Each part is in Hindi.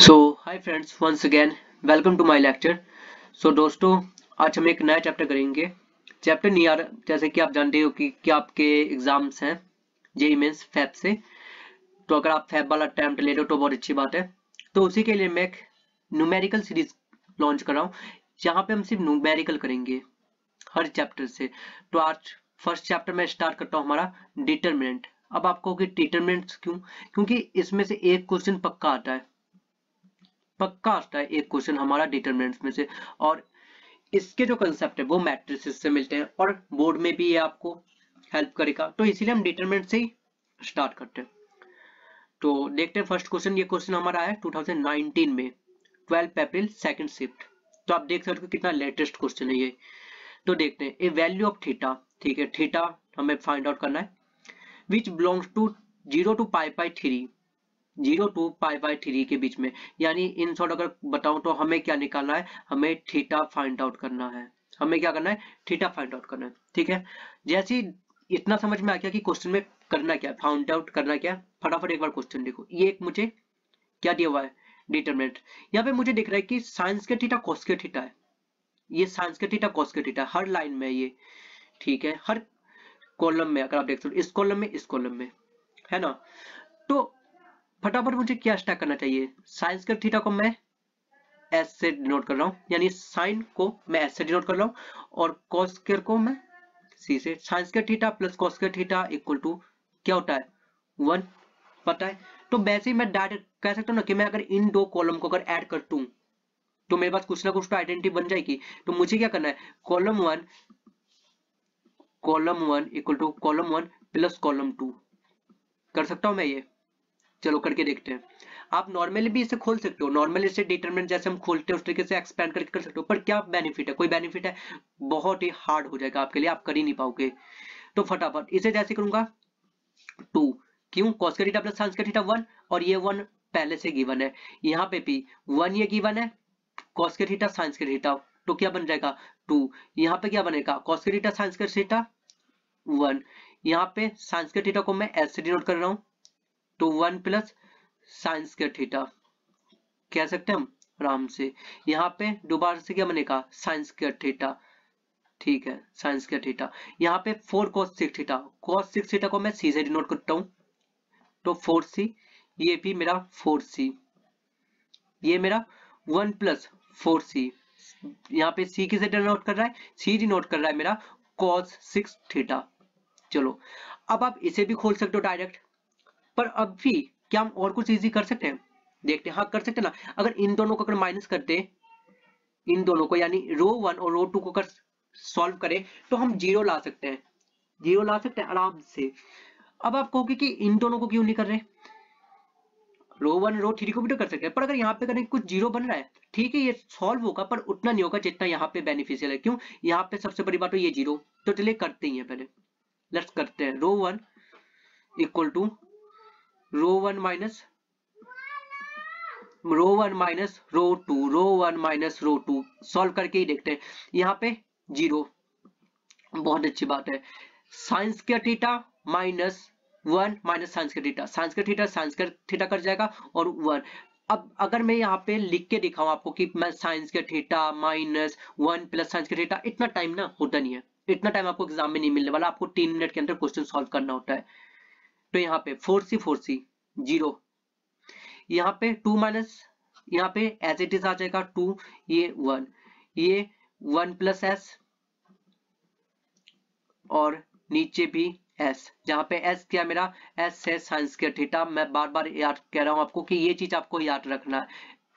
So hi friends, once again welcome to my lecture. So दोस्तों, आज हम एक नया चैप्टर करेंगे। चैप्टर नहीं आ रहा, जैसे कि आप जानते हो कि आपके एग्जाम्स हैं जेईई मेंस फैब से। तो अगर आप फैब वाला अटेम्प्ट ले रहे हो तो बहुत अच्छी बात है। तो उसी के लिए मैं एक न्यूमेरिकल सीरीज लॉन्च कर रहा हूँ, जहाँ पे हम सिर्फ न्यूमेरिकल करेंगे हर चैप्टर से। तो आज फर्स्ट चैप्टर में स्टार्ट करता हूँ हमारा डिटरमिनेंट। अब आपको डिटरमिनेंट क्यों? क्योंकि इसमें से एक क्वेश्चन पक्का आता है, एक क्वेश्चन हमारा डिटरमिनेंट्स में से। और इसके जो कंसेप्ट है वो मैट्रिसेस से मिलते हैं और बोर्ड में भी ये आपको हेल्प करेगा। तो इसीलिए हम डिटरमिनेंट से ही स्टार्ट करते हैं। तो देखते हैं फर्स्ट क्वेश्चन। ये क्वेश्चन हमारा है 2019 में 12 अप्रैल सेकंड शिफ्ट। तो आप देख सकते हो कितना लेटेस्ट क्वेश्चन है ये। तो देखते हैं, ए वैल्यू ऑफ थीटा, ठीक है, थीटा हमें फाइंड आउट करना है, which belongs to 0 to π/3, 0 to π/3 के बीच में। यानी इन शॉर्ट अगर बताऊं तो हमें क्या निकालना है, हमें थीटा फाइंड आउट करना है। हमें क्या करना है, थीटा फाइंड आउट करना है। ठीक है, जैसे ही इतना समझ में आ गया कि क्वेश्चन में करना क्या, फाइंड आउट करना क्या, फटाफट एक बार क्वेश्चन देखो। ये एक मुझे क्या दिया हुआ है, डिटरमिनेंट। यहाँ पे मुझे दिख रहा है कि साइंस के थीटा कॉस के थीटा है। ये साइंस के थीटा कॉस के थीटा हर लाइन में ये, ठीक है, हर कॉलम में। अगर आप देख सकते हो इस कॉलम में, इस कॉलम में, है ना। तो फटाफट मुझे क्या स्टैक करना चाहिए, साइंस के थीटा को मैं एस से डिनोट कर रहा हूं, यानी साइन को मैं एस से डिनोट कर रहा हूं और कॉस स्क्वायर को मैं सी से। Sine square theta plus cos square theta equal to क्या होता है, 1, पता है। तो वैसे ही मैं डायरेक्ट कह सकता हूं ना कि मैं अगर इन दो कॉलम को अगर ऐड कर दूं तो मेरे पास कुछ ना कुछ तो आइडेंटिटी बन जाएगी। तो मुझे क्या करना है, column one equal to column 1 plus column 2 कर सकता हूं मैं ये। चलो करके देखते हैं। आप नॉर्मली भी इसे खोल सकते हो, नॉर्मली इसे डिटरमिनेंट जैसे हम खोलते हैं उस तरीके से एक्सपेंड करके कर सकते हो। पर क्या बेनिफिट है, कोई बेनिफिट है? बहुत ही हार्ड हो जाएगा आपके लिए, आप कर ही नहीं पाओगे। तो फटाफट इसे जैसे करूंगा 2, क्यों, cos का थीटा प्लस sin का थीटा 1, और ये 1 पहले से गिवन है। यहाँ पे भी 1 ये गिवन है, cos का थीटा sin का थीटा, तो क्या बन जाएगा 2। यहाँ पे क्या बनेगा, cos का थीटा sin का थीटा 1। यहाँ पे sin का थीटा को मैं s से डिनोट कर रहा हूँ, तो 1 प्लस साइन स्क्वायर थीटा कह सकते हैं हम आराम से। यहाँ पे दोबारा से क्या बनेगा, साइन स्क्वायर थीटा, ठीक है, साइन स्क्वायर थीटा। यहाँ पे 4 cos 6 थीटा, cos 6 थीटा को मैं सी से डिनोट करता हूँ, तो 4c, ये भी मेरा 4c, ये मेरा 1 प्लस 4c। यहाँ पे c किसे डिनोट कर रहा है, c डिनोट कर रहा है मेरा cos 6 थीटा। चलो अब आप इसे भी खोल सकते हो डायरेक्ट, पर अब भी क्या हम और कुछ इजी कर सकते हैं, देखते हैं। हाँ कर सकते हैं ना। अगर इन दोनों को अगर माइनस करते, इन दोनों को यानी रो 1 और रो 2 को अगर सॉल्व करें तो हम जीरो ला सकते हैं, जीरो ला सकते हैं आराम से। अब आप कहोगे कि इन दोनों को क्यों नहीं कर रहे, रो 1 रो 3 को भी तो कर सकते हैं। पर अगर यहाँ पे करें कुछ जीरो बन रहा है, ठीक है, ये सॉल्व होगा पर उतना नहीं होगा जितना यहाँ पे बेनिफिशियल है। क्यों, यहाँ पे सबसे बड़ी बात तो ये जीरो। तो चलिए करते ही है, पहले लेट्स करते हैं। Row 1 equal to row 1 minus row 1 minus row 2, row 1 minus row 2, solve करके ही देखते हैं। यहाँ पे जीरो, बहुत अच्छी बात है। साइंस का थीटा माइनस 1 माइनस साइंस का थीटा, साइंस का थीटा साइंस का थीटा कर जाएगा और 1। अब अगर मैं यहाँ पे लिख के दिखाऊं आपको कि मैं साइंस का थीटा माइनस 1 प्लस साइंस का थीटा, इतना टाइम ना होता नहीं है, इतना टाइम आपको एग्जाम में नहीं मिलने वाला। आपको 3 मिनट के अंदर क्वेश्चन सॉल्व करना होता है। तो यहाँ पे 4c जीरो, यहाँ पे 2 माइनस, यहाँ पे एज इट इज आ जाएगा 2, ये 1, ये 1 प्लस एस और नीचे भी s, जहां पे s क्या मेरा, s है साइंस के थीटा। मैं बार बार याद कह रहा हूं आपको कि ये चीज आपको याद रखना है।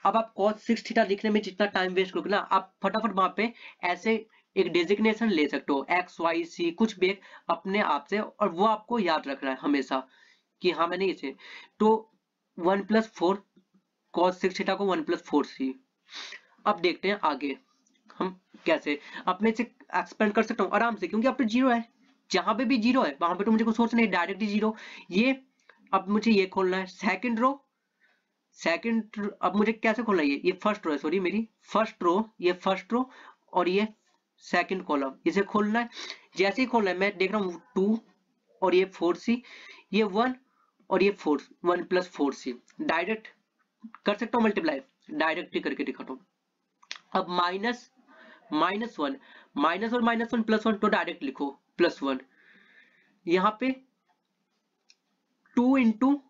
अब आप cos 6 थीटा लिखने में जितना टाइम वेस्ट करोगे ना, आप फटाफट वहां पे ऐसे एक डेजिग्नेशन ले सकते हो, x y c कुछ भी एक अपने आप से, और वो आपको याद रखना है हमेशा कि हाँ मैंने इसे। तो 1 प्लस 4 cos 6 थीटा को 1 प्लस 4c। अब देखते हैं आगे हम कैसे अपने से एक्सपेंड कर सकता हूँ आराम से, क्योंकि अब तो जीरो है, जहां पे भी जीरो है वहां पे तो मुझे कुछ सोचना है, डायरेक्ट ही जीरो। ये अब मुझे ये खोलना है सेकंड रो, अब मुझे कैसे खोलना है, ये फर्स्ट रो है, सॉरी मेरी फर्स्ट रो, ये फर्स्ट रो और ये सेकंड कॉलम, इसे खोलना है। जैसे ही खोलना है मैं देख रहा हूँ 2 और ये 4c, ये 1 और ये 4, 1 प्लस 4c, डायरेक्ट कर सकता हूँ मल्टीप्लाई, डायरेक्टली करके दिखाता हूँ। अब माइनस वन, माइनस और माइनस वन प्लस वन, तो डायरेक्ट लिखो प्लस वन। यहाँ पे 2 इंटू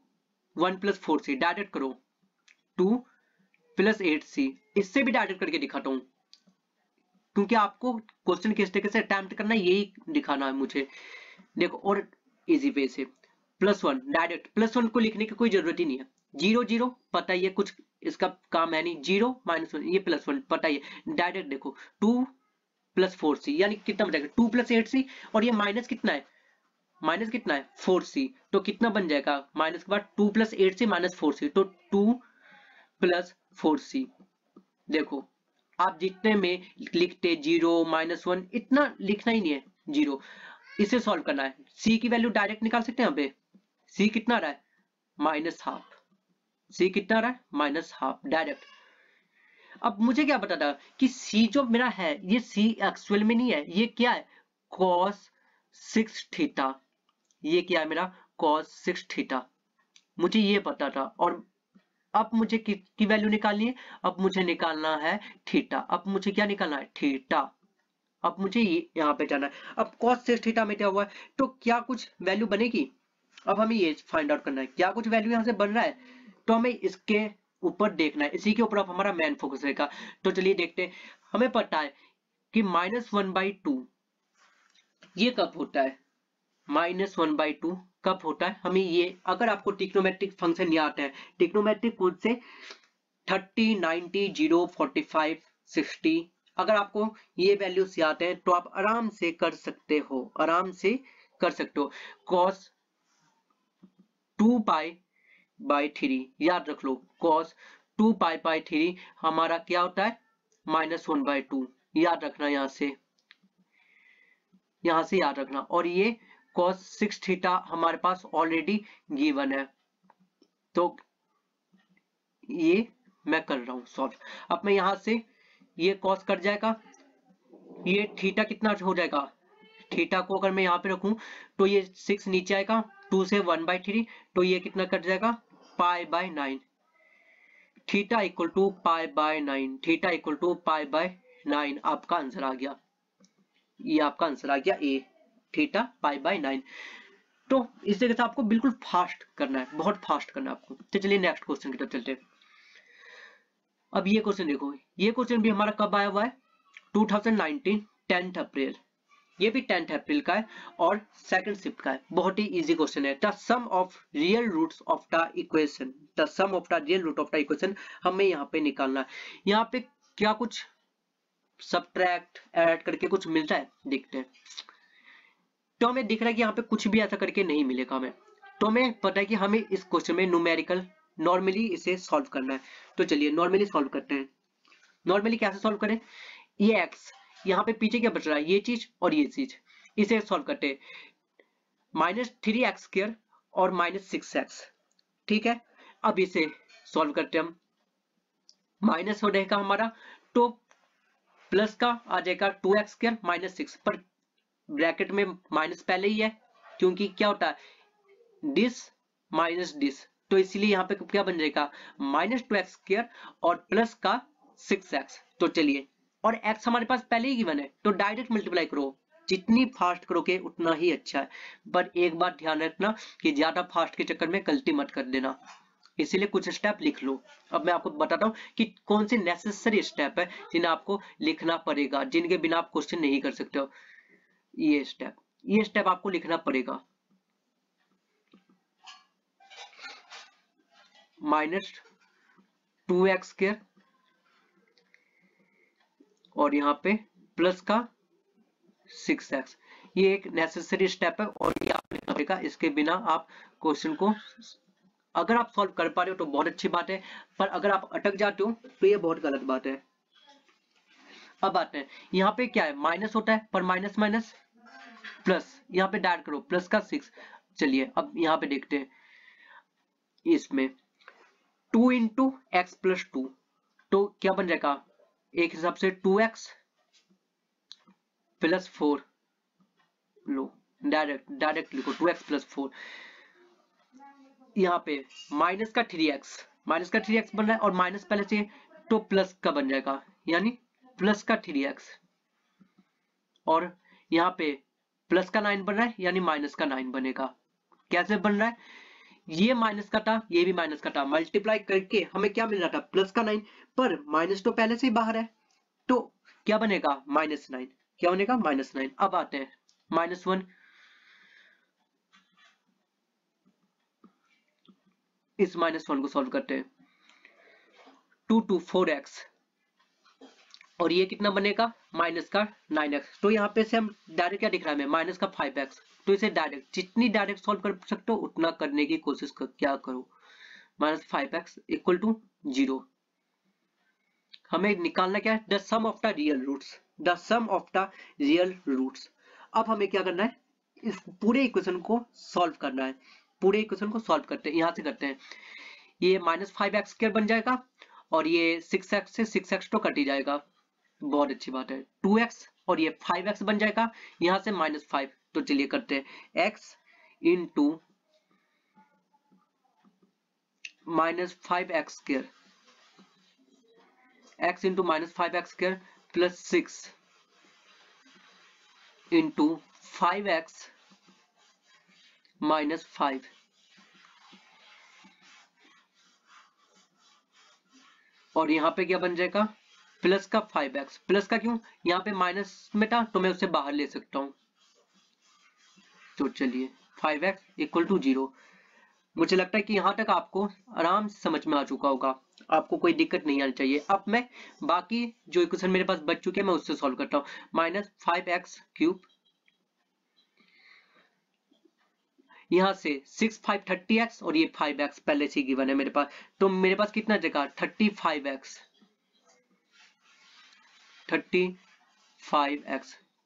1 प्लस 4c, डायरेक्ट करो 2 प्लस 8c, इससे भी डायरेक्ट करके दिखाता हूँ क्योंकि आपको क्वेश्चन किस तरीके से अटेम्प्ट करना है यही दिखाना है मुझे। देखो और इजी वे से plus one direct, plus one को लिखने की कोई जरूरत ही नहीं है। 0 0 पता ही है, कुछ इसका काम है नहीं। 0 -1 ये प्लस वन पता ही है, डायरेक्ट देखो 2 प्लस 4c यानी कितना बन जाएगा 2 प्लस 8c, और ये माइनस कितना है, माइनस कितना है 4c, तो कितना बन जाएगा माइनस के बाद 2 प्लस 8c माइनस 4c, तो 2 प्लस 4c। देखो आप जितने में लिखते 0 -1 इतना लिखना ही नहीं है 0, इसे सॉल्व करना है। c की वैल्यू डायरेक्ट निकाल सकते हैं यहाँ पे, c कितना रहा है -12, c कितना रहा है -12 डायरेक्ट। अब मुझे क्या पता था कि c जो मेरा है ये c एक्चुअल में नहीं है, ये क्या है cos 6 थीटा, ये क्या है मेरा cos 6 थीटा, मुझे ये पता था। और अब मुझे किसकी वैल्यू निकालनी है, अब मुझे निकालना है थीटा, अब मुझे क्या निकालना है थीटा, अब मुझे यहाँ पे जाना है। अब cos 6 थीटा में क्या हुआ है, तो क्या कुछ वैल्यू बनेगी, अब हमें ये फाइंड आउट करना है क्या कुछ वैल्यू यहाँ से बन रहा है, तो हमें इसके ऊपर देखना है, इसी के ऊपर अब हमारा मेन फोकस रहेगा। तो चलिए देखते हैं, हमें पता है कि -1/2 ये कब होता है, -1/2 कब होता है, हमें ये, अगर आपको ट्रिग्नोमेट्रिक फंक्शन याद है, ट्रिग्नोमेट्रिक कोड से 30 90 0 45 60, अगर आपको ये वैल्यूज याद है तो आप आराम से कर सकते हो, आराम से कर सकते हो। cos 2π/3 याद रख लो, cos 2π/3 हमारा क्या होता है -1/2, याद रखना, यहां से याद रखना। और ये cos 6 थीटा हमारे पास ऑलरेडी गिवन है, तो ये मैं कर रहा हूं सॉल्व। अब मैं यहां से ये cos कट जाएगा, ये थीटा कितना हो जाएगा, थीटा को अगर मैं यहाँ पे रखूं तो ये 6 नीचे आएगा, 2 से 1/3, तो ये कितना कट जाएगा π/9, theta equal to π/9, theta equal to π/9 आपका आंसर आ गया, ये आपका आंसर आ गया ए, थीटा π/9। तो इस तरीके से आपको बिल्कुल फास्ट करना है, बहुत फास्ट करना है आपको। तो चलिए नेक्स्ट क्वेश्चन की तरफ चलते हैं। अब ये क्वेश्चन देखो, ये क्वेश्चन भी हमारा कब आया हुआ है 2019 10th अप्रैल, ये भी 10th अप्रैल का है और सेकंड शिफ्ट का है, बहुत ही इजी क्वेश्चन है। The sum of real roots of the equation, the sum of the real root of the equation हमें यहाँ पे निकालना है। यहाँ पे क्या कुछ सब्ट्रैक्ट ऐड करके कुछ मिलता है, देखते हैं। तो हमें दिख रहा है कि यहाँ पे कुछ भी ऐसा करके नहीं मिलेगा हमें, तो हमें पता है कि हमें इस क्वेश्चन में न्यूमेरिकल नॉर्मली इसे सॉल्व करना है। तो चलिए नॉर्मली सॉल्व करते हैं। नॉर्मली कैसे सॉल्व करें, ये एक्स, यहाँ पे पीछे क्या बच रहा है ये चीज और ये चीज, इसे सॉल्व करते हैं। -3x² और -6x, ठीक है। अब इसे सॉल्व करते हैं हम, माइनस हो जाएगा हमारा, तो प्लस का आ जाएगा 2x² -6, पर ब्रैकेट में माइनस पहले ही है क्योंकि क्या होता है दिस माइनस दिस, तो इसलिए यहाँ पे क्या बन जाएगा -2x² और प्लस का 6x। तो चलिए, और x हमारे पास पहले ही गिवन है तो डायरेक्ट मल्टीप्लाई करो, जितनी फास्ट करोगे उतना ही अच्छा है। पर एक बात ध्यान रखना कि ज्यादा फास्ट के चक्कर में गलती मत कर देना, इसीलिए कुछ स्टेप लिख लो। अब मैं आपको बताता हूँ कि कौन से नेसेसरी स्टेप है जिन्हें आपको लिखना पड़ेगा, जिनके बिना आप क्वेश्चन नहीं कर सकते हो। ये स्टेप आपको लिखना पड़ेगा। -2x² और यहाँ पे प्लस का 6x, ये एक नेसेसरी स्टेप है और ये आप लिखना पड़ेगा, इसके बिना आप क्वेश्चन को, अगर आप सॉल्व कर पा रहे हो तो बहुत अच्छी बात है, पर अगर आप अटक जाते हो तो ये बहुत गलत बात है। अब आते हैं, यहाँ पे क्या है माइनस होता है, पर माइनस माइनस प्लस, यहाँ पे डायरेक्ट करो प्लस का 6। चलिए अब यहाँ पे देखते हैं, इसमें 2 इंटू एक्स प्लस 2, तो क्या बन जाएगा एक हिसाब से 2x प्लस 4, लो डायरेक्ट लिखो 2x प्लस 4, यहाँ पे माइनस का 3x, माइनस का 3x बन रहा है और माइनस पहले से तो प्लस का बन जाएगा, यानी प्लस का 3x, और यहाँ पे प्लस का 9 बन रहा है यानी माइनस का 9 बनेगा। कैसे बन रहा है, ये माइनस का था, ये भी माइनस का था, मल्टीप्लाई करके हमें क्या मिल रहा था, प्लस का 9, पर माइनस तो पहले से ही बाहर है, तो क्या बनेगा, -9। क्या बनेगा, -9। अब आते हैं -1, इस -1 को सॉल्व करते हैं। 2 to 4x, और ये कितना बनेगा, माइनस का 9x। तो यहाँ पे से हम डायरेक्ट क्या दिख रहा है हमें, माइनस का 5x। तो इसे डायरेक्ट, जितनी डायरेक्ट सॉल्व कर सकते हो उतना करने की कोशिश कर, क्या करो, -5x इक्वल टू 0। हमें निकालना क्या है, the sum of the real roots, the sum of the real roots. अब हमें क्या करना है, इस पूरे इक्वेशन को सॉल्व करना है। पूरे इक्वेशन को सॉल्व करते हैं, यहां से करते हैं। ये -5x² बन जाएगा, और ये 6x से 6x तो कट ही जाएगा, बहुत अच्छी बात है। 2x और ये 5x बन जाएगा, यहां से -5। तो चलिए करते हैं, x into -5x², x into -5x² plus 6 into 5x -5, और यहाँ पे क्या बन जाएगा, प्लस का 5x। प्लस का क्यों, यहाँ पे माइनस में था तो मैं उसे बाहर ले सकता हूँ। तो चलिए 5x इक्वल टू 0। मुझे लगता है कि यहाँ तक आपको आराम से समझ में आ चुका होगा, आपको कोई दिक्कत नहीं आनी चाहिए। अब मैं बाकी जो इक्वेशन मेरे पास बच चुके हैं मैं उससे सॉल्व करता हूँ। -5x3, यहाँ से 6 5 30x, और ये 5x पहले से गिवन है मेरे पास, तो मेरे पास कितना जगह, 35x।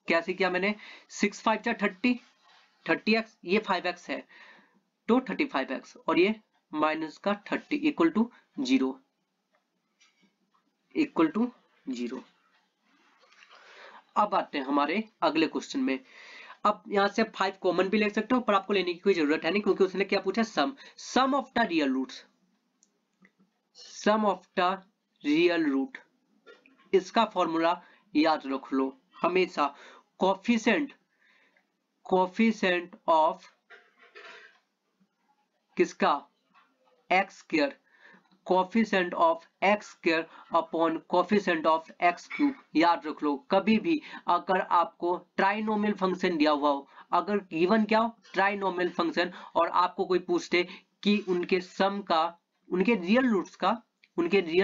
कैसे किया मैंने, 6 5 30, 30x, ये 5x है तो 35x, और ये माइनस का 30 इक्वल टू 0, इक्वल टू 0। अब आते हैं हमारे अगले क्वेश्चन में। अब यहां से 5 कॉमन भी ले सकते हो, पर आपको लेने की कोई जरूरत है नहीं, क्योंकि उसने क्या पूछा, sum of the real roots, sum of the real root. इसका फॉर्मूला याद रख लो हमेशा, कोफिशिएंट ऑफ किसका, x², coefficient of x² upon coefficient of x³। याद रख लो, कभी भी अगर आपको ट्राइनोमियल फंक्शन दिया हुआ हो, अगर गिवन क्या हो, ट्राइनोमियल फंक्शन, और आपको कोई पूछते कि उनके सम का, उनके रियल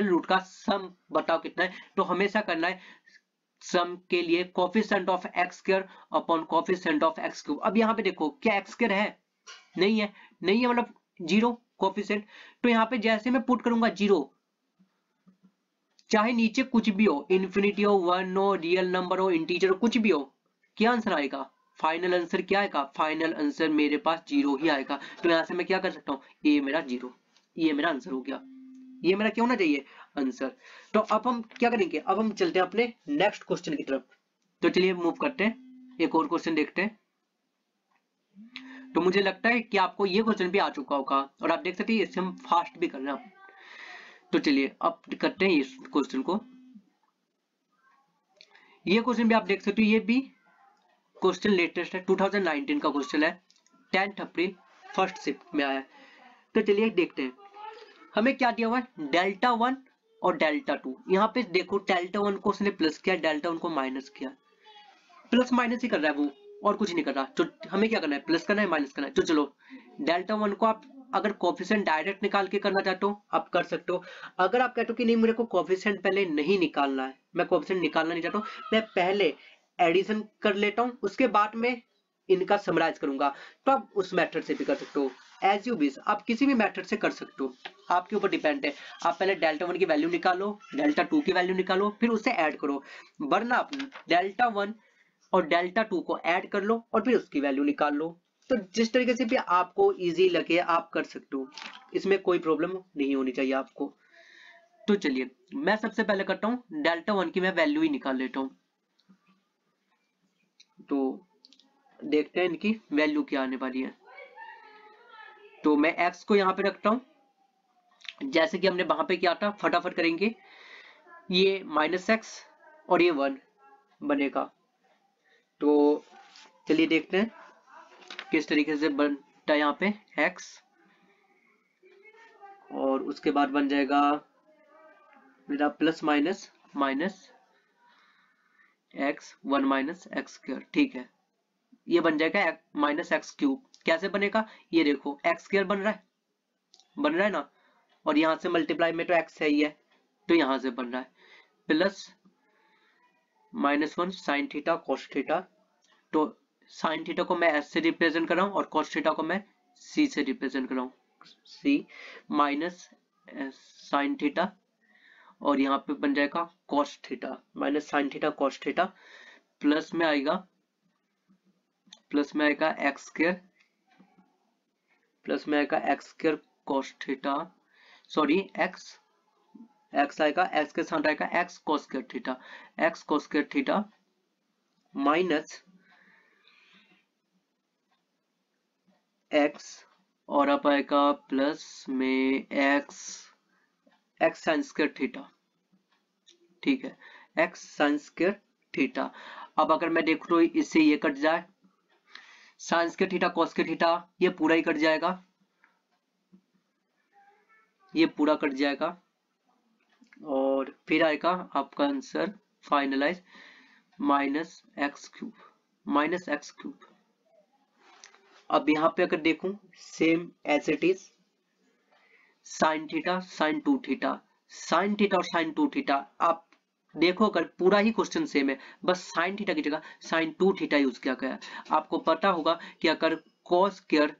रूट का सम बताओ कितना है, तो हमेशा करना है सम के लिए coefficient of x² upon coefficient of x³। अब यहाँ पे देखो, क्या x² है, नहीं है, मतलब 0 कोफिशिएंट, तो यहाँ पे जैसे मैं पुट करूंगा 0, चाहे नीचे कुछ भी हो, इन्फिनिटी हो, 1 हो, रियल नंबर हो, इंटीजर हो, कुछ भी हो, क्या आंसर आएगा, फाइनल आंसर क्या आएगा, फाइनल आंसर मेरे पास 0 ही आएगा। तो यहाँ से मैं क्या कर सकता हूँ, ये मेरा 0, ये मेरा आंसर हो गया, ये मेरा क्या होना चाहिए, आंसर। तो अब हम क्या करेंगे, अब हम चलते हैं अपने नेक्स्ट क्वेश्चन की तरफ। तो चलिए मूव करते हैं, एक और क्वेश्चन देखते हैं। तो मुझे लगता है कि आपको ये क्वेश्चन भी आ चुका होगा, और आप देख सकते हैं इससे हम फास्ट भी कर रहे हैं। तो चलिए अब करते हैं इस क्वेश्चन को। ये क्वेश्चन भी आप देख सकते हो, ये भी क्वेश्चन लेटेस्ट है, 2019 का क्वेश्चन है, 10 अप्रैल फर्स्ट शिफ्ट में आया है। तो चलिए देखते हैं, हमें क्या दिया हुआ है, Δ1 और Δ2। यहाँ पे देखो, Δ1 को उसने प्लस किया, Δ1 को माइनस किया, प्लस माइनस ही कर रहा है वो, और कुछ नहीं कर रहा। तो हमें क्या करना है, प्लस करना है, माइनस करना है। तो चलो Δ1 को आप अगर कोफिशिएंट डायरेक्ट निकाल के करना चाहते हो आप कर सकते हो। अगर आप कहते हो कि नहीं मेरे को कोफिशिएंट पहले नहीं निकालना है, मैं कोफिशिएंट निकालना नहीं चाहता हूँ, मैं पहले एडिशन कर लेता हूँ, उसके बाद में इनका समराइज करूंगा, तो आप उस मेथड से भी कर सकते हो। एज यू विश, आप किसी भी मेथड से कर सकते हो, आपके ऊपर डिपेंड है। आप पहले Δ1 की वैल्यू निकालो, Δ2 की वैल्यू निकालो, फिर उसे ऐड करो, वरना आप Δ1 और Δ2 को ऐड कर लो और फिर उसकी वैल्यू निकाल लो। तो जिस तरीके से भी आपको इजी लगे आप कर सकते हो, इसमें कोई प्रॉब्लम नहीं होनी चाहिए आपको। तो चलिए मैं सबसे पहले करता हूँ, Δ1 की मैं वैल्यू ही निकाल लेता हूँ। तो देखते हैं इनकी वैल्यू क्या आने वाली है। तो मैं x को यहाँ पे रखता हूँ, जैसे कि हमने वहां पे किया था, फटाफट करेंगे। ये -x और ये 1 बनेगा। तो चलिए देखते हैं किस तरीके से बनता है। यहाँ पे x और उसके बाद बन जाएगा मेरा plus minus minus x 1 minus x square. ठीक है, ये बन जाएगा माइनस एक्स क्यूब। कैसे बनेगा, ये देखो एक्स स्क्वायर बन रहा है ना, और यहाँ से मल्टीप्लाई में तो x है ही है, तो यहाँ से बन रहा है plus -1 sine theta cos theta. तो साइन थीटा को मैं s से रिप्रेजेंट कर रहा हूँ और कॉस थीटा को मैं c से रिप्रेजेंट कर रहा हूँ, c माइनस साइन थीटा, और यहाँ पे बन जाएगा cos theta minus sine theta cos theta, plus में आएगा एक्स स्क्वायर, प्लस में आएगा x square cos theta, sorry x आएगा, एक्स के साथ आएगा x cos square theta, x cos square theta minus x, और अब आएगा प्लस में एक्स साइन स्क्वायर थीटा। ठीक है, एक्स साइन स्क्वायर थीटा। अब अगर मैं देखूं तो इससे ये कट जाए, sign square theta cos square theta, ये पूरा ही कट जाएगा, ये पूरा कट जाएगा, और फिर आएगा आपका answer finalize minus x cube. अब यहाँ पे अगर देखूं same as it is, sine theta sine 2 theta, sine theta और साइन 2 थीटा, आप देखो अगर पूरा ही क्वेश्चन सेम है, बस साइन थीटा की जगह साइन 2 थीटा यूज किया गया है। आपको पता होगा कि अगर कॉस स्क्वायर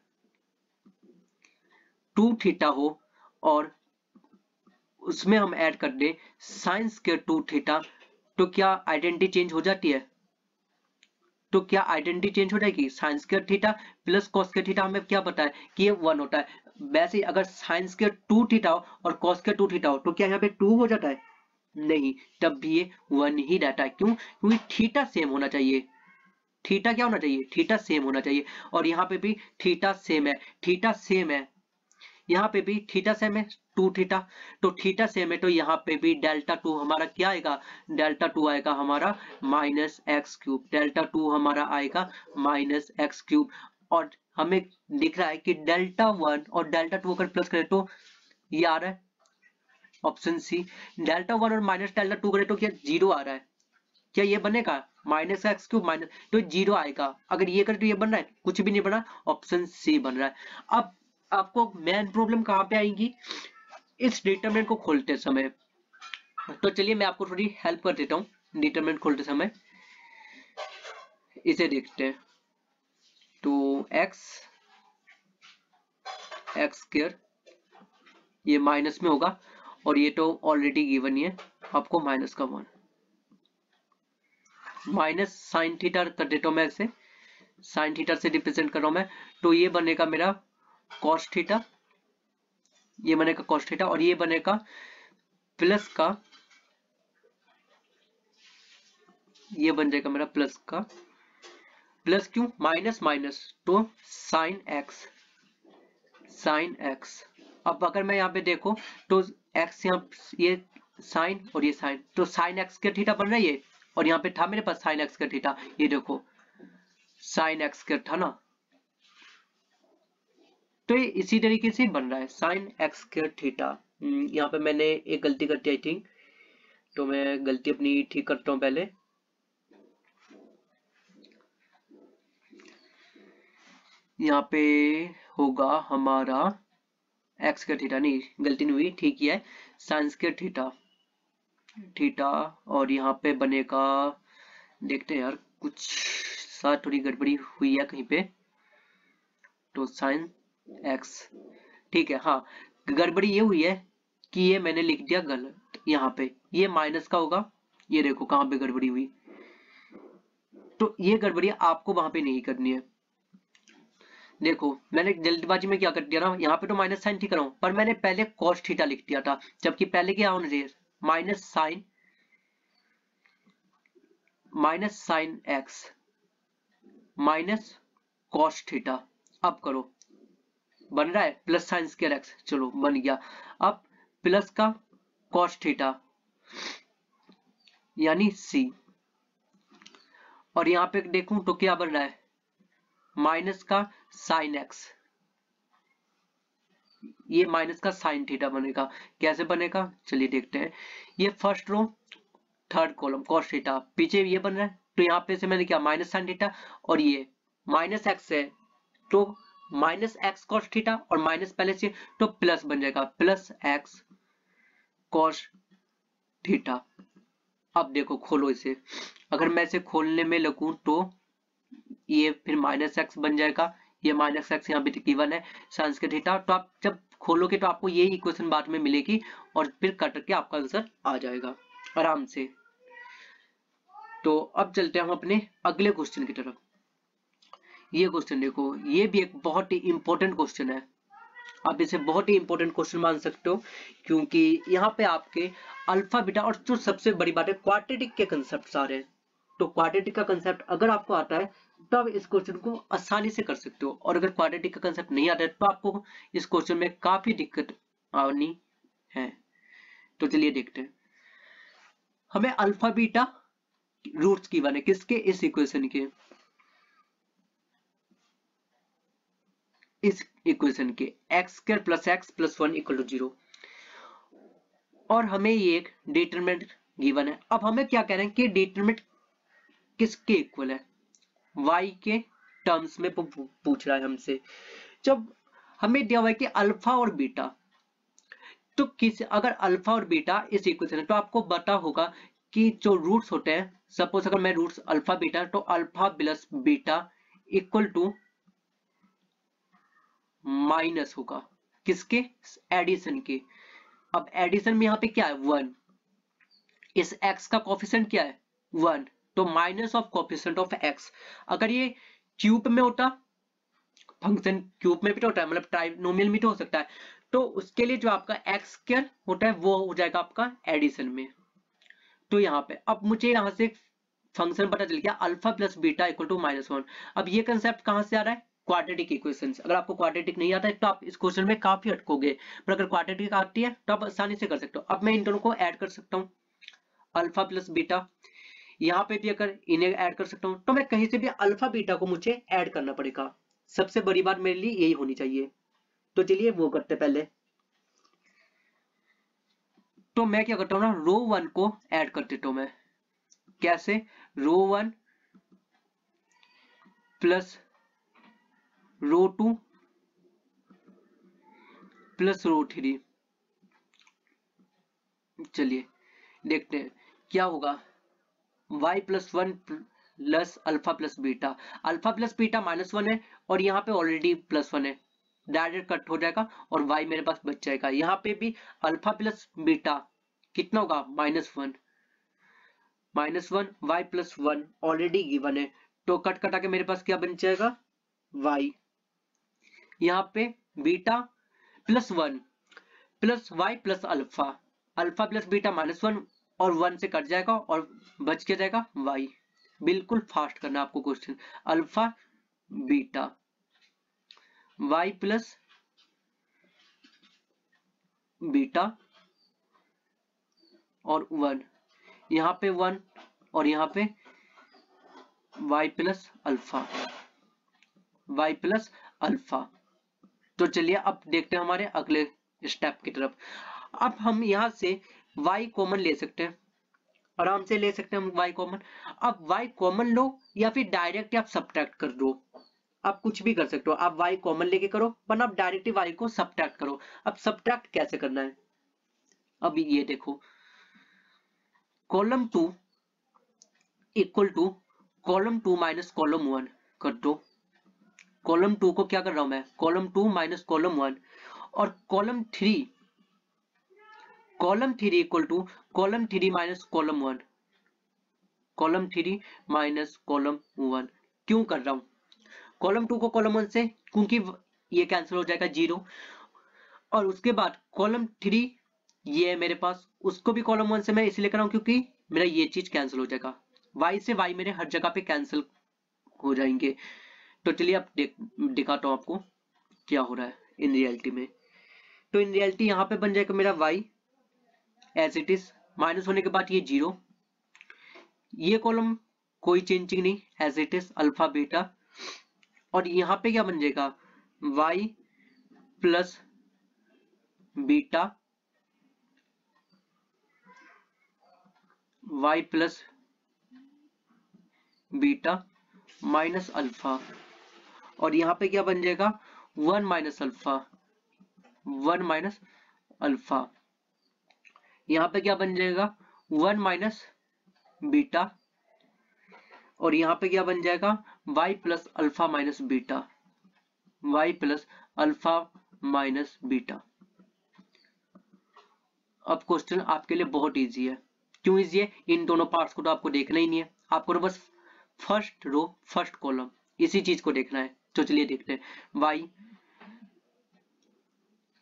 2 थीटा हो और उसमें हम ऐड कर दे साइन स्क्वायर 2 थीटा, तो क्या आइडेंटिटी चेंज हो जाती है? तो क्या आइडेंटिटी चेंज हो जाएगी? Sign square theta plus cos square theta हमें क्या पता है कि ये 1 होता है। वैसे अगर साइन स्क्वायर 2 थीटा हो और कॉस स्क्वायर 2 थीटा हो, तो क्या यहाँ पे 2 हो जाता है? नहीं, तब भी ये 1 ही रहता है। क्यों? क्योंकि थीटा सेम होना चाहिए। थीटा क्या होना चाहिए? थीटा सेम होना चाहिए। और यहाँ पे भी थीटा सेम है, थीटा सेम है, यहाँ पे भी थीटा सेम है 2 थीटा, तो थीटा सेम है, तो यहाँ पे भी डेल्टा 2 हमारा क्या आएगा? डेल्टा 2 आएगा हमारा माइनस एक्स क्यूब, डेल्टा 2 हमारा आएगा माइनस एक्स क्यूब। और हमें दिख रहा है कि डेल्टा 1 और डेल्टा 2 अगर प्लस करें तो ये आ रहा है ऑप्शन सी। डेल्टा 1 और माइनस डेल्टा 2 करें तो क्या 0 आ रहा है? क्या ये बनेगा? माइनस एक्स क्यूब माइनस, तो 0 आएगा। अगर ये करें तो ये बन रहा है, कुछ भी नहीं बना, ऑप्शन सी बन रहा है। अब आपको मेन प्रॉब्लम कहाँ पे आएगी? इस डिटरमिनेंट को खोलते समय। तो चलिए मैं आपको थोड़ी हेल्प कर देता हूँ डिटरमिनेंट खोलते समय। इसे देखते हैं। तो x स्क्वायर ये माइनस में होगा, और ये तो ऑलरेडी गिवन ही है आपको, माइनस का 1 माइनस साइन थीटा कर देता हूँ मैं, इसे साइन थीटा से रिप्रेजेंट कर रहा हूँ मैं, तो ये बनेगा मेरा कॉस थीटा, ये बनेगा कॉस थीटा, और ये बनेगा प्लस का, ये बन जाएगा मेरा प्लस का, प्लस क्यों? माइनस माइनस तो साइन एक्स। अब अगर मैं यहाँ पे देखो तो एक्स यहाँ, ये साइन और ये साइन, तो साइन एक्स का थीटा बन रहा है ये, और यहाँ पे था मेरे पास साइन एक्स का थीटा, ये देखो साइन एक्स का था ना, तो ये इसी तरीके से बन रहा है साइन एक्स का थीटा। यहाँ पे मैंने एक गलती कर दी आई थिंक, तो मैं गलती अपनी ठीक करता हूँ पहले। यहाँ पे होगा हमारा एक्स का थीटा, नहीं गलती नहीं हुई, ठीक ही है, साइन स्क्वायर थीटा, और यहाँ पे बनेगा, देखते हैं यार कुछ साथ थोड़ी गड़बड़ी हुई है कहीं पे, तो साइन एक्स, ठीक है, हाँ गड़बड़ी ये हुई है कि ये मैंने लिख दिया गलत, यहाँ पे ये माइनस का होगा, ये देखो कहाँ पे गड़बड़ी हुई, तो ये गड़बड़ी आपको वहां पे नहीं करनी है। देखो मैंने जल्दबाजी में क्या कर दिया ना, यहाँ पे तो माइनस साइन थी कर रहा हूँ, पर मैंने पहले कॉस थीटा लिख दिया था, जबकि पहले क्या होना चाहिए? Minus sine x minus cos theta. अब करो, बन रहा है प्लस साइन स्क्वायर एक्स, चलो बन गया। अब प्लस का कॉस थीटा यानी सी, और यहाँ पे देखूं तो क्या बन रहा है माइनस का साइन एक्स, ये माइनस का साइन थीटा बनेगा। कैसे बनेगा चलिए देखते हैं। ये first row third column cos theta, पीछे ये बन रहा है तो यहाँ पे से मैंने क्या माइनस साइन थीटा, और ये माइनस एक्स है तो माइनस एक्स कॉस थीटा, और माइनस पहले से तो प्लस बन जाएगा प्लस एक्स कॉस थीटा। अब देखो खोलो इसे, अगर मैं इसे खोलने में लगूं तो ये फिर माइनस एक्स बन जाएगा, ये माइनस एक्स यहाँ पे गिवन है साइन के थीटा। तो आप जब खोलोगे तो आपको यही इक्वेशन बाद में मिलेगी और फिर कट के आपका आंसर आ जाएगा आराम से। तो अब चलते हैं हम अपने अगले क्वेश्चन की तरफ। ये क्वेश्चन देखो, ये भी एक बहुत ही इंपॉर्टेंट क्वेश्चन है, आप इसे बहुत ही इंपॉर्टेंट क्वेश्चन मान सकते हो, क्योंकि यहाँ पे आपके अल्फा बीटा और जो सबसे बड़ी बात है क्वाड्रेटिक के कंसेप्ट आ रहे हैं। तो क्वाड्रेटिक का कंसेप्ट अगर आपको आता है तो आप इस क्वेश्चन को आसानी से कर सकते हो, और अगर क्वाड्रेटिक का कंसेप्ट नहीं आता है तो आपको इस क्वेश्चन में काफी दिक्कत आनी है। तो चलिए देखते हैं। हमें अल्फा बीटा रूट्स की वन है किसके, इस इक्वेशन के, इस इक्वेशन के x square plus x plus 1 equal to 0, और हमें ये एक डिटरमिनेंट गिवन है। अब हमें क्या कह रहे हैं कि डिटरमिनेंट किसके इक्वल है, y के टर्म्स में पूछ रहा है हमसे। जब हमें दिया हुआ है कि अल्फा और बीटा, तो किस अगर अल्फा और बीटा इस इक्वेशन है तो आपको पता होगा कि जो रूट्स होते हैं, सपोज अगर मैं रूट्स अल्फा बीटा तो alpha plus beta equal to minus होगा किसके, एडिशन के। अब एडिशन में यहाँ पे क्या है 1, इस x का कोफिशिएंट क्या है 1, तो minus of coefficient of x। अगर ये क्यूब में होता, फंक्शन क्यूब में भी तो होता है, मतलब ट्राइनोमियल में तो हो सकता है, तो उसके लिए जो आपका एक्स स्क्वायर होता है वो हो जाएगा आपका एडिशन में। तो यहाँ पे अब मुझे यहाँ से फंक्शन पता चल गया alpha plus beta equal to -1। अब ये कंसेप्ट कहाँ से आ रहा है, क्वाड्रेटिक इक्वेशन। अगर आपको क्वाड्रेटिक नहीं आता है तो आप इस क्वेश्चन में काफी अटकोगे, पर अगर क्वाड्रेटिक आती है तो आप आसानी से कर सकते हो। अब मैं इन दोनों को ऐड कर सकता हूँ, अल्फा प्लस बीटा, यहाँ पे भी अगर इन्हें ऐड कर सकता हूँ, तो मैं कहीं से भी अल्फा बीटा को मुझे ऐड करना पड़ेगा। सबसे बड़ी बात मेरे लिए यही होनी चाहिए। तो चलिए वो करते पहले। तो मैं क्या करता हूँ ना, रो 1 को ऐड कर देता हूँ मैं। कैसे, रो 1 प्लस रो 2 प्लस रो 3। चलिए देखते हैं क्या होगा, y plus 1 plus alpha plus beta, alpha plus beta -1 है और यहाँ पे ऑलरेडी +1 है, डायरेक्ट कट हो जाएगा और y मेरे पास बच जाएगा। यहाँ पे भी अल्फा प्लस बीटा कितना होगा -1, -1 y प्लस 1 ऑलरेडी गिवन है, तो कट कटा के मेरे पास क्या बन जाएगा y। यहाँ पे beta plus 1 plus y plus alpha, alpha plus beta -1 और 1 से कट जाएगा और बच के जाएगा y। बिल्कुल फास्ट करना आपको question, alpha beta y plus beta और 1, यहाँ पे 1 और यहाँ पे y plus alpha, y plus alpha. तो चलिए अब देखते हैं हमारे अगले स्टेप की तरफ। अब हम यहाँ से y कॉमन ले सकते हैं, आराम से ले सकते हैं हम y कॉमन। अब y कॉमन लो या फिर डायरेक्ट आप सब्ट्रैक्ट कर दो, आप कुछ भी कर सकते हो। आप y कॉमन लेके करो वरना आप डायरेक्टली y को सब्ट्रैक्ट करो। अब सब्ट्रैक्ट कैसे करना है, अब ये देखो, column 2 equal to column 2 minus column 1 कर दो। कॉलम 2 को क्या कर रहा हूं मैं, कॉलम 2 माइनस कॉलम 1, और column 3 equal to column 3 minus column 1, column 3 minus column 1। क्यों कर रहा हूं कॉलम 2 को कॉलम 1 से, क्योंकि ये कैंसिल हो जाएगा 0, और उसके बाद कॉलम 3 ये है मेरे पास, उसको भी कॉलम 1 से मैं इसलिए कर रहा हूं क्योंकि मेरा ये चीज कैंसिल हो जाएगा, y से y मेरे हर जगह पे कैंसिल हो जाएंगे। तो चलिए अब दिखाता हूं आपको क्या हो रहा है इन रियलिटी में। तो इन रियलिटी यहाँ पे बन जाएगा मेरा y as it is, minus होने के बाद ये 0, ये कॉलम कोई चेंजिंग नहीं, as it is alpha beta, और यहाँ पे क्या बन जाएगा y plus beta, y plus beta minus alpha, और यहाँ पे क्या बन जाएगा 1 माइनस अल्फा, 1 माइनस अल्फा, यहाँ पे क्या बन जाएगा 1 माइनस बीटा, और यहाँ पे क्या बन जाएगा y plus alpha minus beta, y plus alpha minus beta. अब क्वेश्चन आपके लिए बहुत इजी है। क्यों इजी है? इन दोनों पार्ट्स को तो आपको देखना ही नहीं है, आपको तो बस फर्स्ट रो फर्स्ट कॉलम इसी चीज को देखना है। तो चलिए देखते हैं। y,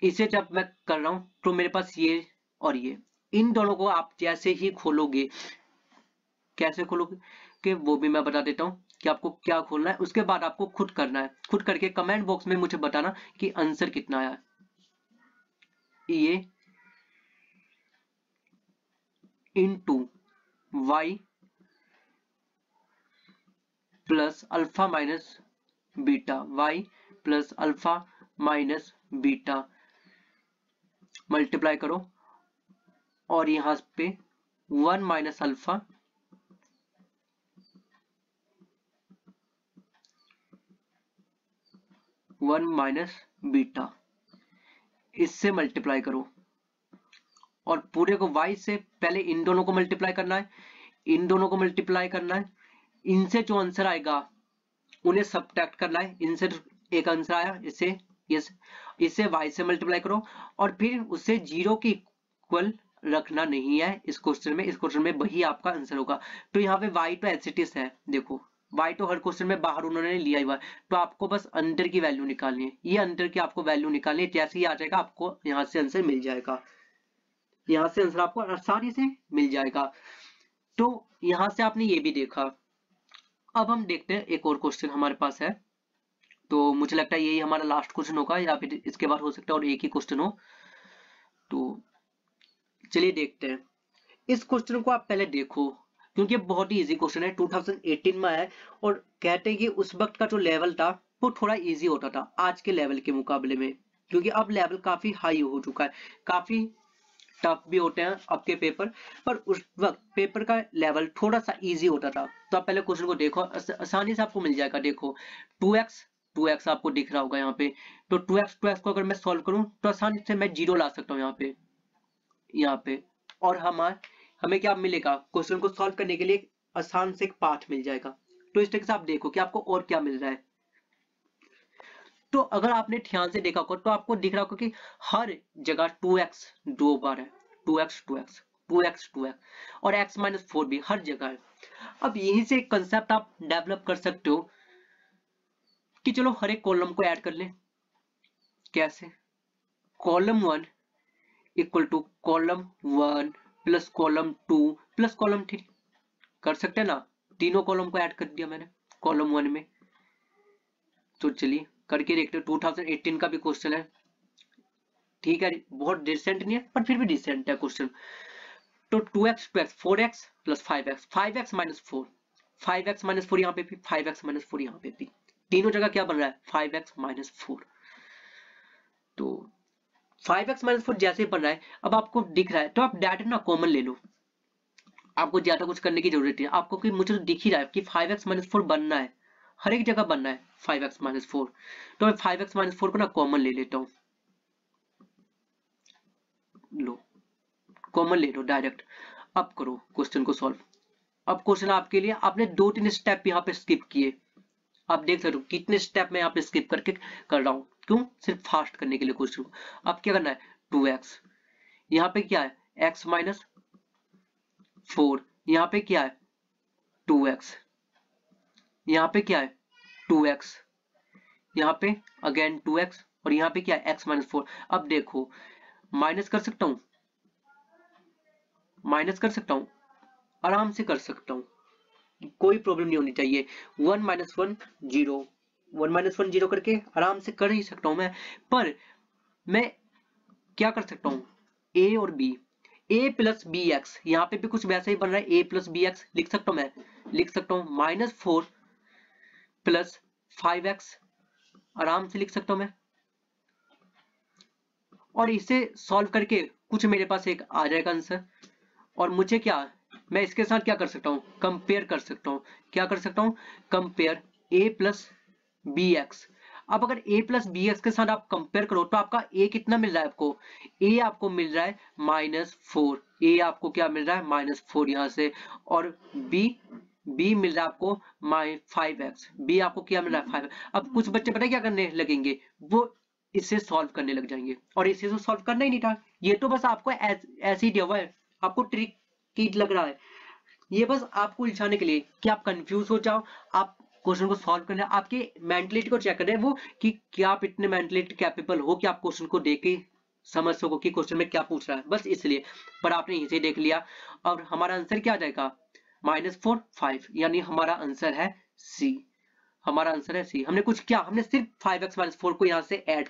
इसे जब मैं कर रहा हूं तो मेरे पास ये और ये, इन दोनों को आप जैसे ही खोलोगे, कैसे खोलोगे कि वो भी मैं बता देता हूं कि आपको क्या खोलना है। उसके बाद आपको खुद करना है, खुद करके कमेंट बॉक्स में मुझे बताना कि आंसर कितना आया। ये into y plus alpha minus beta, y plus alpha minus beta multiply करो, और यहां पे 1 माइनस अल्फा माइनस बीटा, इससे मल्टीप्लाई करो, और पूरे को y से पहले इन दोनों को मल्टीप्लाई करना है, इन दोनों को मल्टीप्लाई करना है, इनसे जो आंसर आएगा उन्हें सब्ट्रैक्ट करना है। इनसे एक आंसर आया, इसे y से मल्टीप्लाई करो, और फिर उसे 0 के इक्वल रखना नहीं है इस क्वेश्चन में। इस क्वेश्चन में वही आपका आंसर होगा। तो यहाँ पे y तो एज इट इज है, देखो y तो हर क्वेश्चन में बाहर उन्होंने लिया हुआ है, तो आपको बस अंदर की वैल्यू निकालनी है। ये अंदर की आपको वैल्यू निकालनी है, जैसे ही आ जाएगा आपको यहाँ से आंसर मिल जाएगा, यहाँ से आंसर आपको आसानी से मिल जाएगा। तो यहाँ से आपने ये भी देखा। अब हम देखते हैं एक और क्वेश्चन हमारे पास है, तो मुझे लगता है यही हमारा लास्ट क्वेश्चन होगा, या फिर इसके बाद हो सकता है और एक ही क्वेश्चन हो। तो चलिए देखते हैं। इस क्वेश्चन को आप पहले देखो, क्योंकि बहुत ही इजी क्वेश्चन है, 2018 में है, और कहते हैं कि उस वक्त का जो लेवल था वो थोड़ा इजी होता था आज के लेवल के मुकाबले में, क्योंकि अब लेवल काफी हाई हो चुका है, काफी टफ भी होते हैं आपके पेपर, पर उस वक्त पेपर का लेवल थोड़ा सा इजी होता था। तो आप पहले क्वेश्चन को देखो, आसानी से आपको मिल जाएगा। देखो 2x आपको दिख रहा होगा यहाँ पे, तो 2x को अगर मैं सॉल्व करूं तो आसानी से मैं 0 ला सकता हूँ यहाँ पे, और हमें क्या मिलेगा, क्वेश्चन को सॉल्व करने के लिए आसान से एक पाथ मिल जाएगा। तो इस तरीके से आप देखो कि आपको और क्या मिल रहा है। तो अगर आपने ध्यान से देखा होगा तो आपको दिख रहा होगा कि हर जगह 2x 2 बार है, 2x और x माइनस 4 भी हर जगह है। अब यहीं से एक कंसेप्ट आप डेवलप कर सकते हो कि चलो हर एक कॉलम को ऐड कर ले। कैसे? Column 1 equal to column 1 plus column 2 plus column 3 कर सकते हैं ना। तीनों कॉलम को ऐड कर दिया मैंने कॉलम 1 में। तो चलिए करके देखते हैं। 2018 का भी क्वेश्चन है, ठीक है, बहुत डिसेंट नहीं है पर फिर भी डिसेंट है क्वेश्चन। तो 2x 4x plus 5x minus 4, 5x minus 4 यहाँ पे भी, 5x माइनस 4 यहाँ पे भी, तीनों जगह क्या बन रहा है 5x माइनस 4। तो 5x माइनस 4 जैसे बन रहा है, अब आपको दिख रहा है तो आप डायरेक्ट ना कॉमन ले लो, आपको ज्यादा कुछ करने की जरूरत नहीं है। आपको कि मुझे तो दिख ही रहा है कि 5x माइनस 4 बनना है, हर एक जगह बनना है 5x माइनस 4। तो मैं 5x माइनस 4 को ना कॉमन ले लेता हूं, लो कॉमन ले लो डायरेक्ट। अब करो क्वेश्चन को सॉल्व। अब क्वेश्चन आपके लिए, आपने 2-3 स्टेप यहाँ पे स्किप किए, आप देख सकते हो कितने स्टेप मैं यहाँ पे स्किप करके कर रहा हूँ, क्यों? सिर्फ फास्ट करने के लिए क्वेश्चन को। अब क्या करना है 2x, यहाँ पे क्या है x माइनस 4, यहाँ पे क्या है 2x, यहाँ पे क्या है 2x, यहाँ पे अगेन 2x, और यहाँ पे क्या है x माइनस 4। अब देखो माइनस कर सकता हूँ, माइनस कर सकता हूँ, आराम से कर सकता हूँ, कोई प्रॉब्लम नहीं होनी चाहिए। 1 माइनस 1 0, 1 माइनस 1 0 करके आराम से कर ही सकता हूँ मैं। पर मैं क्या कर सकता हूँ, a और b, ए प्लस बी एक्स, यहाँ पे भी कुछ वैसा ही बन रहा है, ए प्लस बी एक्स लिख सकता हूं मैं, लिख सकता हूं -4 प्लस 5x, आराम से लिख सकता हूं मैं। और इसे सॉल्व करके कुछ मेरे पास एक आ जाएगा आंसर, और मुझे क्या, मैं इसके साथ क्या कर सकता हूँ, कंपेयर कर सकता हूँ। क्या कर सकता हूँ, compare a plus b x. अब अगर a प्लस बी एक्स के साथ आप कंपेयर करो तो आपका a कितना मिल रहा है आपको, a आपको मिल रहा है -4, a आपको क्या मिल रहा है -4 यहाँ से, और b मिल रहा है आपको 5x, b आपको क्या मिल रहा है 5। अब कुछ बच्चे पता है क्या करने लगेंगे, वो इसे सॉल्व करने लग जाएंगे, और इसे तो सॉल्व करना ही नहीं था, ये तो बस आपको ऐसे ही दिया हुआ है, आपको ट्रिक की लग रहा है, ये बस आपको उलझाने के लिए कि आप कंफ्यूज हो जाओ, आप क्वेश्चन को सॉल्व करना, आपकी मेंटलिटी को चेक करना है वो, कि क्या आप इतने मेंटलिटी कैपेबल हो कि आप क्वेश्चन को देख के समझ सको कि क्वेश्चन में क्या पूछ रहा है, बस इसलिए। पर आपने इसे देख लिया, और हमारा आंसर क्या आ जाएगा, -4 5, यानी हमारा आंसर है सी, हमारा आंसर है सी। हमने कुछ क्या, हमने सिर्फ 5x - 4 को यहाँ से ऐड,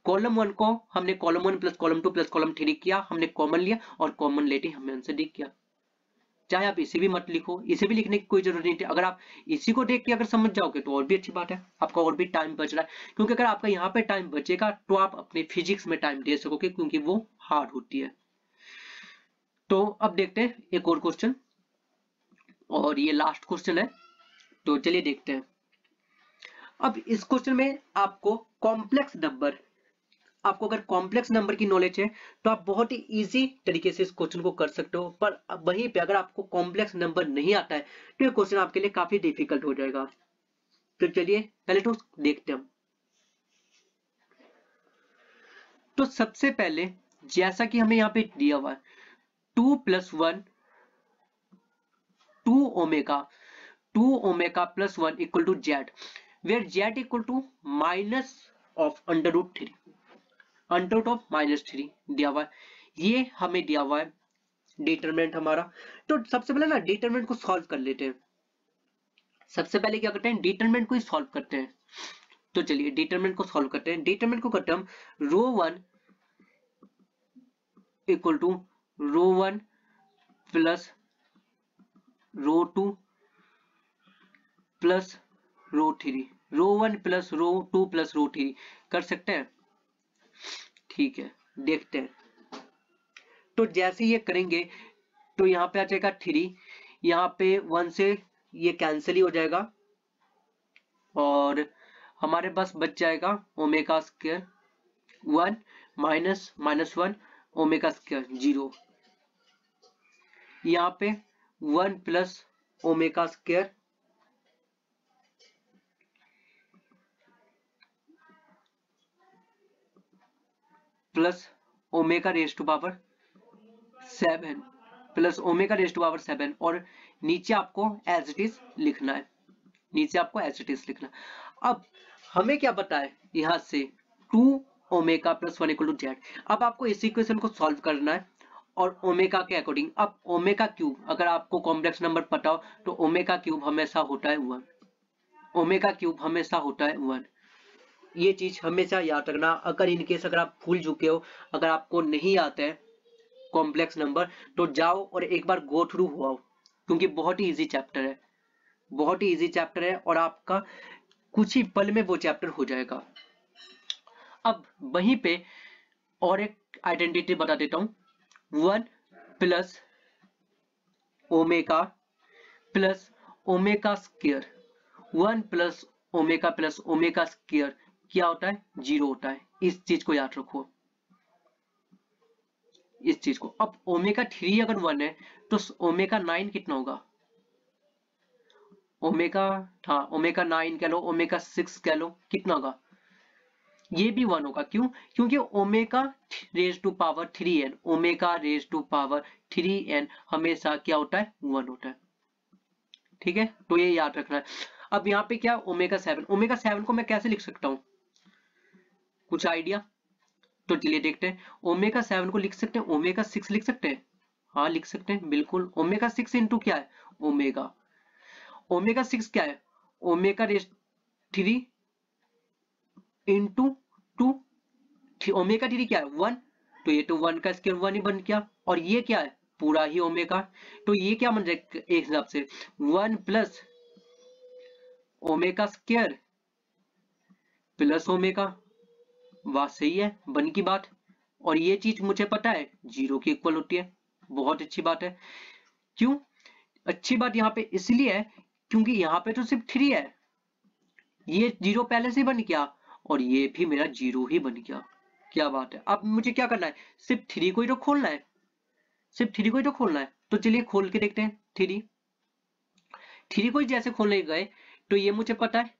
कॉलम 1 को हमने column 1 plus column 2 plus column 3 किया, हमने कॉमन लिया और कॉमन लेते हमने आंसर डी किया। चाहे आप इसे भी मत लिखो, इसे भी लिखने की कोई जरूरत नहीं थी, अगर आप इसी को देख के अगर समझ जाओगे तो और भी अच्छी बात है, आपका और भी टाइम बच रहा है, क्योंकि अगर आपका यहाँ पे टाइम बचेगा तो आप अपने फिजिक्स में टाइम दे सकोगे, क्योंकि वो हार्ड होती है। तो अब देखते हैं एक और क्वेश्चन, और ये लास्ट क्वेश्चन है, तो चलिए देखते हैं। अब इस क्वेश्चन में आपको कॉम्प्लेक्स नंबर, आपको अगर कॉम्प्लेक्स नंबर की नॉलेज है तो आप बहुत ही इजी तरीके से इस क्वेश्चन को कर सकते हो, पर वहीं पे अगर आपको कॉम्प्लेक्स नंबर नहीं आता है तो ये क्वेश्चन आपके लिए काफी डिफिकल्ट हो जाएगा। तो चलिए पहले तो देखते हैं। तो सबसे पहले जैसा कि हमें यहाँ पे दिया हुआ है 2 + 1 2 omega plus 1 equal to z, where z equal to minus of √3, -3 दिया हुआ है, ये हमें दिया हुआ है डिटरमिनेंट हमारा। तो सबसे पहले ना डिटरमिनेंट को सॉल्व कर लेते हैं, सबसे पहले क्या करते हैं, डिटरमिनेंट को ही सॉल्व करते हैं। तो चलिए डिटरमिनेंट को सॉल्व करते हैं, डिटरमिनेंट को करते हैं हम ρ1 equal to ρ1 plus ρ2 plus ρ3, ρ1 plus ρ2 plus ρ3 कर सकते हैं, ठीक है देखते हैं। तो जैसे ये करेंगे तो यहाँ पे आ जाएगा 3, यहाँ पे 1 से ये कैंसिल ही हो जाएगा, और हमारे पास बच जाएगा omega square 1 minus -1 omega square 0, यहाँ पे 1 plus omega square plus omega raise to power 7 plus omega raise to power 7, और नीचे आपको एज इट इज लिखना है, नीचे आपको एज इट इज लिखना। अब हमें क्या पता है यहाँ से 2 omega plus 1 equal to z, अब आपको इस इक्वेशन को सॉल्व करना है, और ओमेगा के अकॉर्डिंग। अब ओमेगा क्यूब, अगर आपको कॉम्प्लेक्स नंबर पता हो तो ओमेगा क्यूब हमेशा होता है 1, ओमेगा क्यूब हमेशा होता है 1, ये चीज हमेशा याद रखना। अगर इनकेस अगर आप भूल चुके हो, अगर आपको नहीं आता है कॉम्प्लेक्स नंबर, तो जाओ और एक बार गो थ्रू हुआ, क्योंकि बहुत ही इजी चैप्टर है, बहुत ही इजी चैप्टर है, और आपका कुछ ही पल में वो चैप्टर हो जाएगा। अब वहीं पे और एक आइडेंटिटी बता देता हूं, 1 plus omega square, 1 plus omega square क्या होता है, 0 होता है, इस चीज को याद रखो, इस चीज को। अब ओमेगा 3 अगर 1 है तो ओमेगा 9 कितना होगा, ओमेगा 9 कह लो, ओमेगा 6 कह लो, कितना होगा, ये भी 1 होगा। क्यों, क्योंकि omega raise to power 3n, omega raise to power 3n हमेशा क्या होता है, 1 होता है, ठीक है, तो ये याद रखना है। अब यहाँ पे क्या, ओमेगा 7 को मैं कैसे लिख सकता हूँ, कुछ आइडिया, तो चलिए देखते हैं। ओमेगा 7 को लिख सकते हैं, ओमेगा 6 लिख सकते हैं, हाँ लिख सकते हैं बिल्कुल। ओमेगा 6 इंटू क्या है, ओमेगा 6 क्या है, ओमेगा रेज 3 इंटू 2, ओमेगा 3 क्या है 1, तो ये तो 1 का स्क्वायर 1 ही बन गया, और ये क्या है पूरा ही ओमेगा, तो ये क्या बन जाएगा एक हिसाब से 1 plus omega square plus omega. वाह सही है, बन की बात। और ये चीज मुझे पता है 0 की इक्वल होती है, बहुत अच्छी बात है। क्यों अच्छी बात यहाँ पे इसलिए है क्योंकि यहाँ पे तो सिर्फ 3 है, ये 0 पहले से बन गया और ये भी मेरा 0 ही बन गया। क्या बात है। अब मुझे क्या करना है, सिर्फ 3 को ही तो खोलना है, सिर्फ 3 को ही तो खोलना है। तो चलिए खोल के देखते हैं। 3 को ही जैसे खोलने गए तो ये मुझे पता है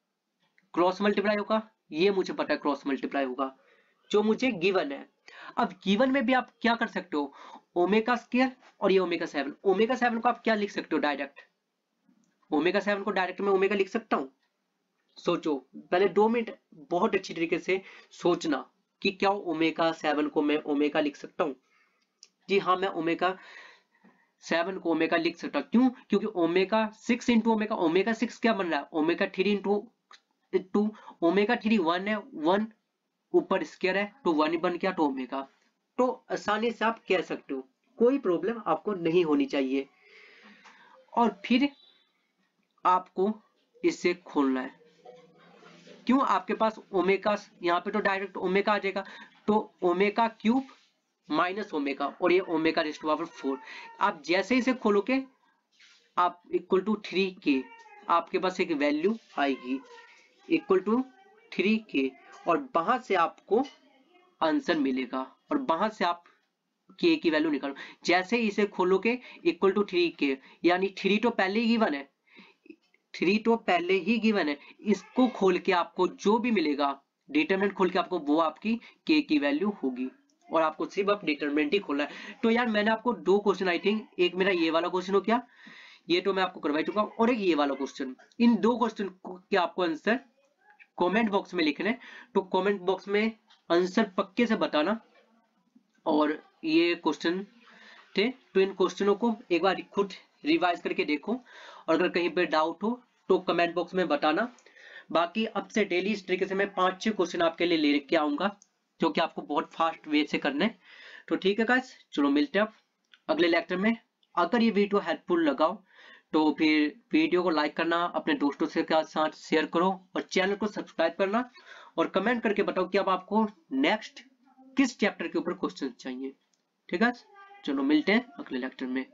क्रॉस मल्टीप्लाई होगा, ये मुझे पता है क्रॉस मल्टीप्लाई होगा, जो मुझे गिवन है। अब गिवन में भी आप क्या कर सकते हो, ओमेगा स्क्वायर और ये ओमेगा 7, ओमेगा 7 को आप क्या लिख सकते हो डायरेक्ट, ओमेगा 7 को डायरेक्ट में ओमेगा लिख सकता हूं। सोचो पहले 2 मिनट बहुत अच्छी तरीके से सोचना कि क्या ओमेगा 7 को मैं ओमेगा लिख सकता हूं। जी हाँ, मैं ओमेगा 7 को ओमेगा लिख सकता हूं। क्यों, क्योंकि ओमेगा 6 इंटू ओमेगा, ओमेगा 6 क्या बन रहा है ओमेगा 3 इंटू ओमेगा 3 1 है, 1 ऊपर स्क्वायर है तो 1 ही बन गया तो ओमेगा। तो आसानी से आप कह सकते हो, कोई प्रॉब्लम आपको नहीं होनी चाहिए। और फिर आपको इसे खोलना है। क्यों, आपके पास ओमेगा यहाँ पे तो डायरेक्ट ओमेगा आ जाएगा, तो ओमेगा क्यूब माइनस ओमेगा और ये ओमेगा रेज़ टू पावर 4। आप जैसे इसे खोलोगे आप इक्वल टू 3k, आपके पास एक वैल्यू आएगी इक्वल टू 3k, और वहां से आपको आंसर मिलेगा और वहां से आप k की वैल्यू निकालो। जैसे ही इसे खोलोगे इक्वल टू 3k, यानी 3 तो पहले ही गिवन है, 3 तो पहले ही गिवन है, इसको खोल के आपको जो भी मिलेगा डिटरमिनेंट खोल के आपको वो आपकी k की वैल्यू होगी, और आपको सिर्फ आप डिटरमिनेंट ही खोलना है। तो यार मैंने आपको 2 क्वेश्चन आई थिंक, एक मेरा ये वाला क्वेश्चन हो गया, ये तो मैं आपको करवा चुका हूं, और एक ये वाला क्वेश्चन, इन 2 क्वेश्चन के आपको आंसर कमेंट बॉक्स में लिखना है। तो कमेंट बॉक्स में आंसर पक्के से बताना। और ये क्वेश्चन थे, तो इन क्वेश्चनों को एक बार खुद रिवाइज करके देखो, और अगर कहीं पे डाउट हो तो कमेंट बॉक्स में बताना। बाकी अब से डेली इस तरीके से मैं 5-6 क्वेश्चन आपके लिए लेके आऊंगा, जो कि आपको बहुत फास्ट वे से करने। तो ठीक है गाइस, चलो मिलते हैं अब अगले लेक्चर में। अगर ये वीडियो हेल्पफुल लगा तो फिर वीडियो को लाइक करना, अपने दोस्तों से साथ शेयर करो, और चैनल को सब्सक्राइब करना, और कमेंट करके बताओ कि अब आपको नेक्स्ट किस चैप्टर के ऊपर क्वेश्चन चाहिए। ठीक है, चलो मिलते हैं अगले लेक्चर में।